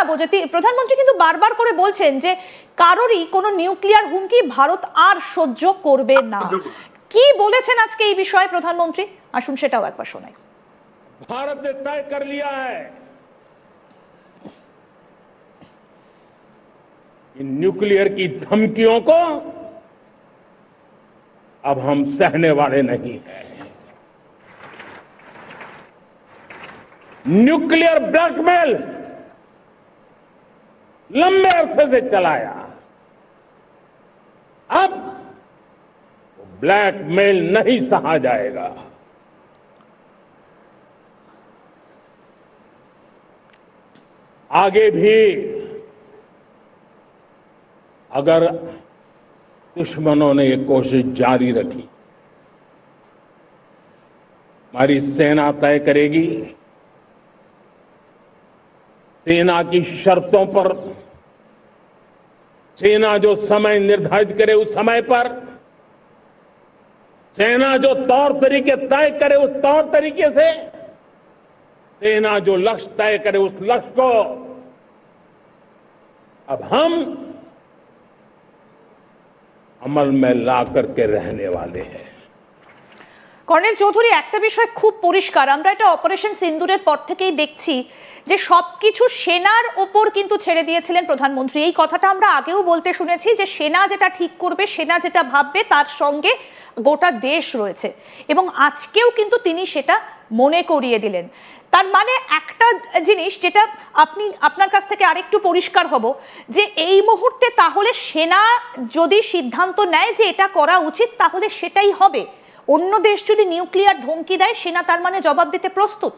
যাব যে প্রধানমন্ত্রী কিন্তু বারবার করে বলছেন যে কারোরই কোনো নিউক্লিয়ার হুমকি ভারত আর সহ্য করবে না। কি বলেছেন আজকে এই বিষয়ে প্রধানমন্ত্রী, আসুন সেটাও একবার শোনাই। भारत ने तय कर लिया है कि न्यूक्लियर की धमकियों को अब हम सहने वाले नहीं हैं। न्यूक्लियर ब्लैकमेल लंबे अरसे से चलाया, अब ब्लैकमेल नहीं सहा जाएगा। आगे भी अगर दुश्मनों ने ये कोशिश जारी रखी, हमारी सेना तय करेगी, सेना की शर्तों पर, सेना जो समय निर्धारित करे उस समय पर, सेना जो तौर तरीके तय करे उस तौर तरीके से, सेना जो लक्ष्य तय करे उस लक्ष्य को अब हम अमल में ला करके रहने वाले हैं। কর্নেল চৌধুরী, একটা বিষয় খুব পরিষ্কার, আমরা এটা অপারেশন সিন্দুরের পর থেকেই দেখছি যে সবকিছু সেনার ওপর কিন্তু ছেড়ে দিয়েছিলেন প্রধানমন্ত্রী। এই কথাটা আমরা আগেও বলতে শুনেছি যে সেনা যেটা ঠিক করবে, সেনা যেটা ভাববে, তার সঙ্গে গোটা দেশ রয়েছে, এবং আজকেও কিন্তু তিনি সেটা মনে করিয়ে দিলেন। তার মানে একটা জিনিস যেটা আপনার কাছ থেকে আরেকটু পরিষ্কার হব, যে এই মুহূর্তে তাহলে সেনা যদি সিদ্ধান্ত নেয় যে এটা করা উচিত, তাহলে সেটাই হবে। অন্য দেশ যদি নিউক্লিয়ার ধমকি দেয়, সেনা তার মানে জবাব দিতে প্রস্তুত।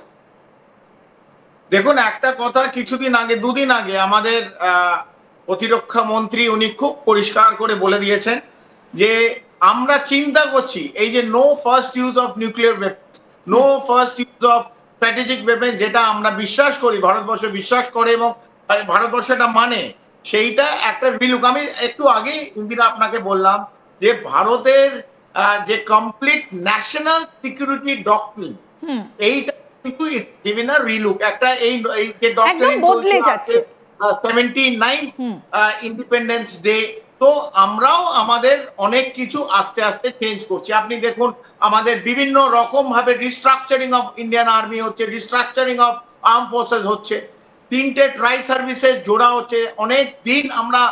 দেখুন, একটা কথা কিছুদিন আগে, দুদিন আগে আমাদের প্রতিরক্ষা মন্ত্রী উনি খুব পরিষ্কার করে বলে দিয়েছেন যে আমরা চিন্তা করছি এই যে no first use of nuclear weapons, no first use of strategic weapon, যেটা আমরা বিশ্বাস করি, ভারতবর্ষ বিশ্বাস করে এবং ভারতবর্ষ এটা মানে, সেইটা একটা রিলুক। আমি একটু আগেই ইন্দিরা আপনাকে বললাম যে ভারতের যে কমপ্লিট ন্যাশনাল সিকিউরিটি ডক্ট্রিন, এইটা কিন্তু গিভেন আ রিলুক। একটা এই যে ডক্ট্রিন বদলে যাচ্ছে 79 ইন্ডিপেন্ডেন্স ডে, তো আমরাও আমাদের অনেক কিছু আস্তে আস্তে চেঞ্জ করছি। আপনি দেখুন আমাদের বিভিন্ন রকম ভাবে রিস্ট্রাকচারিং অফ ইন্ডিয়ান আর্মি হচ্ছে, রিস্ট্রাকচারিং অফ আর্ম ফোর্সেস হচ্ছে, 3টে ট্রাই সার্ভিসেস জোড়া হচ্ছে। অনেক দিন আমরা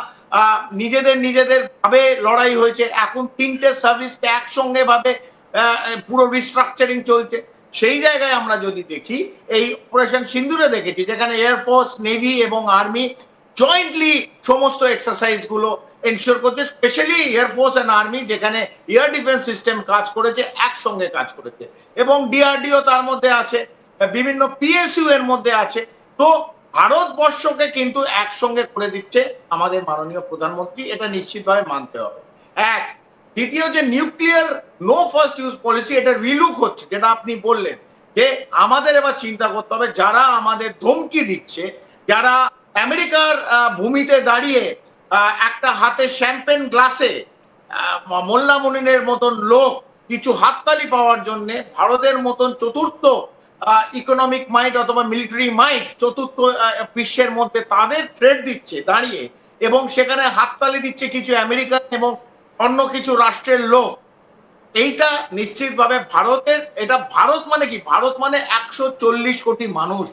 নিজেদের ভাবে লড়াই হয়েছে, এখন 3টে সার্ভিসকে একসঙ্গে ভাবে পুরো রিস্ট্রাকচারিং চলছে। সেই জায়গায় আমরা যদি দেখি, এই অপারেশন সিন্দুরে দেখেছি যেখানে এয়ারফোর্স, নেভি এবং আর্মি জয়েন্টলি সমস্ত এক্সারসাইজ গুলো এনশিওর করছে, স্পেশালি এয়ারফোর্স এন্ড আর্মি যেখানে এয়ার ডিফেন্স সিস্টেম কাজ করেছে, একসঙ্গে কাজ করেছে, এবং ডিআরডিও তার মধ্যে আছে, বিভিন্ন পিএসইউ এর মধ্যে আছে। তো ভারতবর্ষকে কিন্তু একসঙ্গে করে দিচ্ছে আমাদের মাননীয় প্রধানমন্ত্রী, এটা নিশ্চিতভাবে মানতে হবে। এক, দ্বিতীয় যে nuclear no first use policy, এটা রিলুক হচ্ছে, যেটা আপনি বললেন যে আমাদের এবার চিন্তা করতে হবে যারা আমাদের ধমকি দিচ্ছে, যারা আমেরিকার ভূমিতে দাঁড়িয়ে একটা হাতে শ্যাম্পেন গ্লাসে মোল্লা মুনিনের মতন লোক কিছু হাততালি পাওয়ার জন্য ভারতের মতন চতুর্থ ইকোনমিক মাইট অথবা মিলিটারি মাইট চতুর্থ বিশ্বের মধ্যে তাদের থ্রেট দিচ্ছে দাঁড়িয়ে, এবং সেখানে হাততালি দিচ্ছে কিছু আমেরিকান এবং অন্য কিছু রাষ্ট্রের লোক, এইটা নিশ্চিতভাবে ভারতের, এটা ভারত মানে কি, ভারত মানে 140 কোটি মানুষ।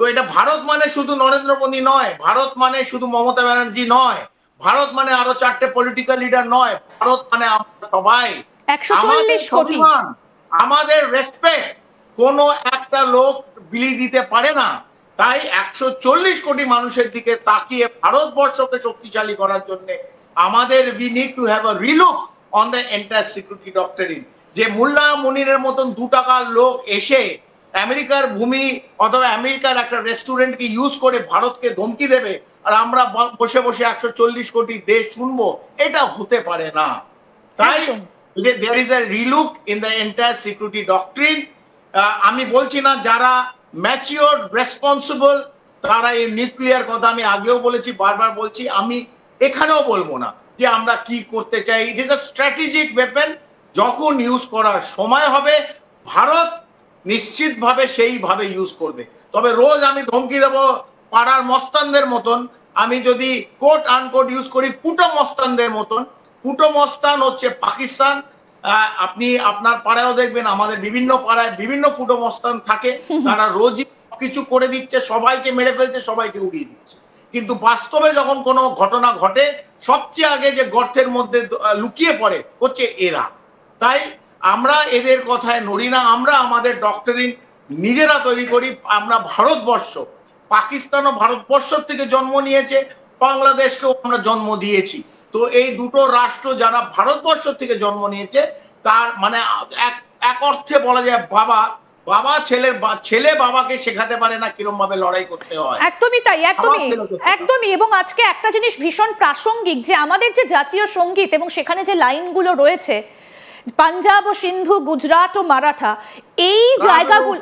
তো এটা ভারত মানে শুধু নরেন্দ্র মোদী নয়, ভারত মানে শুধু মমতা ব্যানার্জি নয়, ভারত মানে আরো 4টে পলিটিক্যাল লিডার নয়, ভারত মানে আমরা সবাই। 140 কোটি, আমাদের রেসপেক্ট কোনো একটা লোক বিলি দিতে পারে না। তাই 140 কোটি মানুষের দিকে তাকিয়ে ভারতবর্ষকে শক্তিশালী করার জন্য আমাদের we need to have a relook on the entire security doctrine. যে মোল্লা মুনিরের মতন 2 টাকার লোক এসে আমেরিকার ভূমি অথবা আমেরিকার একটা রেস্টুরেন্টকে ইউজ করে ভারতকে ধমকি দেবে আর আমরা বসে বসে 140 কোটি দেশ শুনবো, এটা হতে পারে না। তাই there is a relook in the entire security doctrine. আমি বলছি না যারা ম্যাচিওর রেসপন্সিবল তারা এই নিউক্লিয়ার কথা, আমি আগেও বলেছি, বারবার বলছি, আমি এখানেও বলবো না যে আমরা কি করতে চাই। It is a strategic weapon, যখন ইউজ করার সময় হবে ভারত নিশ্চিতভাবে সেইভাবে ইউজ করবে। তবে রোজ আমি ধমকি দেবো পাড়ার মস্তানদের মতন, আমি যদি কোট আনকোট ইউজ করি, ফুটো মস্তানদের মতন। ফুটো মস্তান হচ্ছে পাকিস্তান। আপনি আপনার পাড়ায়ও দেখবেন, আমাদের বিভিন্ন পাড়ায় বিভিন্ন ফুটো মস্তান থাকে, তারা রোজই কিছু করে দিচ্ছে, সবাইকে মেরে ফেলছে, সবাইকে উড়িয়ে দিচ্ছে। কিন্তু বাস্তবে যখন কোনো ঘটনা ঘটে, সবচেয়ে আগে যে গর্তের মধ্যে লুকিয়ে পড়ে হচ্ছে এরা। তাই আমরা এদের কথায় নড়ি না, আমরা আমাদের ডক্টরিন নিজেরা তৈরি করি। আমরা ভারতবর্ষ, পাকিস্তানও ভারতবর্ষ থেকে জন্ম নিয়েছে, বাংলাদেশকেও আমরা জন্ম দিয়েছি। তো এই দুটো রাষ্ট্র যারা ভারতবর্ষ থেকে জন্ম নিয়েছে, তার মানে এক অর্থে বলা যায় বাবা ছেলে বাবাকে শেখাতে পারে না কিরকম ভাবে লড়াই করতে হয়। একদমই তাই, একদমই। এবং আজকে একটা জিনিস ভীষণ প্রাসঙ্গিক, যে আমাদের যে জাতীয় সঙ্গীত এবং সেখানে যে লাইনগুলো রয়েছে, পাঞ্জাব ও সিন্ধু, গুজরাট ও মারাঠা, এই জায়গাগুলো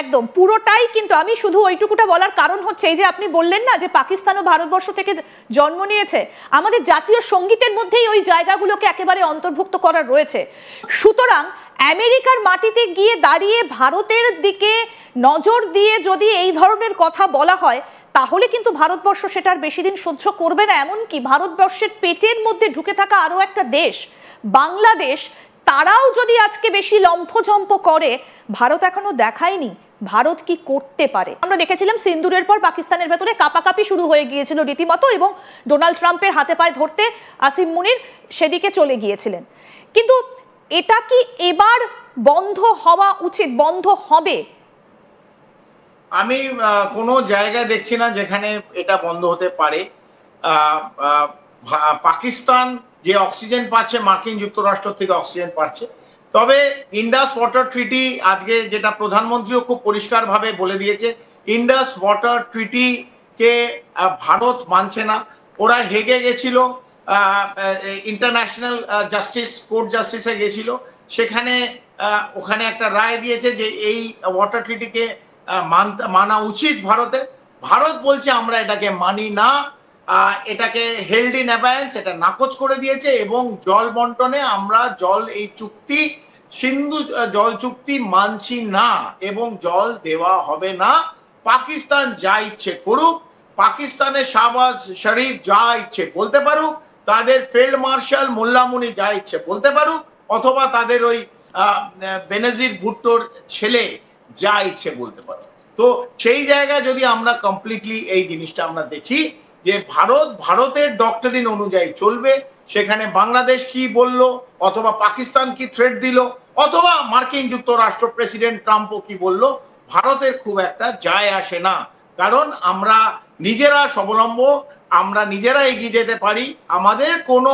একদম পুরোটাই কিন্তু, আমি শুধু ওইটুকুটা বলার কারণ হচ্ছে এই যে আপনি বললেন না যে পাকিস্তান ও ভারতবর্ষ থেকে জন্ম নিয়েছে, আমাদের জাতীয় সঙ্গীতের মধ্যেই ওই জায়গাগুলোকে একেবারে অন্তর্ভুক্ত করা রয়েছে। সুতরাং আমেরিকার মাটিতে গিয়ে দাঁড়িয়ে ভারতের দিকে নজর দিয়ে যদি এই ধরনের কথা বলা হয়, তাহলে কিন্তু ভারতবর্ষ সেটার বেশি দিন সহ্য করবে না। এমনকি ভারতবর্ষের পেটের মধ্যে ঢুকে থাকা আরো একটা দেশ বাংলাদেশ, তারাও যদি আজকে বেশি লম্ফঝম্প করে, ভারত এখনো দেখায়নি ভারত কি করতে পারে। আমরা দেখেছিলাম সিন্দুরের পর পাকিস্তানের ভেতরে কাপাকাপি শুরু হয়ে গিয়েছিল রীতিমতো, এবং ডোনাল্ড ট্রাম্পের হাতে পায়ে ধরতে আসিম মুনির সেদিকে চলে গিয়েছিলেন। কিন্তু এটা কি এবার বন্ধ হওয়া উচিত, বন্ধ হবে? আমি কোনো জায়গায় দেখছি না যেখানে এটা বন্ধ হতে পারে। পাকিস্তান যে অক্সিজেন পাচ্ছে, মার্কিন যুক্তরাষ্ট্র থেকে অক্সিজেন পাচ্ছে। তবে ইন্ডাস ওয়াটার ট্রিটি, আজকে যেটা প্রধানমন্ত্রীও খুব পরিষ্কারভাবে বলে দিয়েছে, ইন্ডাস ওয়াটার ট্রিটি কে ভারত মানছে না। ওরা হেগে গেছিল, ইন্টারন্যাশনাল জাস্টিস কোর্ট জাস্টিসে গেছিল, সেখানে ওখানে একটা রায় দিয়েছে যে এই ওয়াটার ট্রিটিকে মানা উচিত ভারতের। ভারত বলছে আমরা এটাকে মানি না, এটাকে হেল্ড ইন অ্যাবায়েন্স, এটা নাকচ করে দিয়েছে। এবং জল বন্টনে আমরা এই চুক্তি, সিন্ধু জল চুক্তি মানছি না এবং জল দেওয়া হবে না। পাকিস্তান যা ইচ্ছে করুক, পাকিস্তানের শাহবাজ শরীফ যা ইচ্ছে বলতে পারুক, তাদের ফিল্ড মার্শাল মোল্লা মুনি যা ইচ্ছে বলতে পারুক, অথবা তাদের ওই বেনজির ভুট্টোর ছেলে যা ইচ্ছে বলতে পারুক। তো সেই জায়গায় যদি আমরা কমপ্লিটলি এই জিনিসটা আমরা দেখি যে ভারতের ডক্টরিন অনুযায়ী চলবে, সেখানে বাংলাদেশ কি বলল, অথবা পাকিস্তান কি থ্রেট দিল, অথবা মার্কিন যুক্তরাষ্ট্র প্রেসিডেন্ট ট্রাম্পও কি বলল, ভারতের খুব একটা যায় আসে না। কারণ আমরা নিজেরা স্বাবলম্বী, আমরা নিজেরা এগিয়ে যেতে পারি। আমাদের কোনো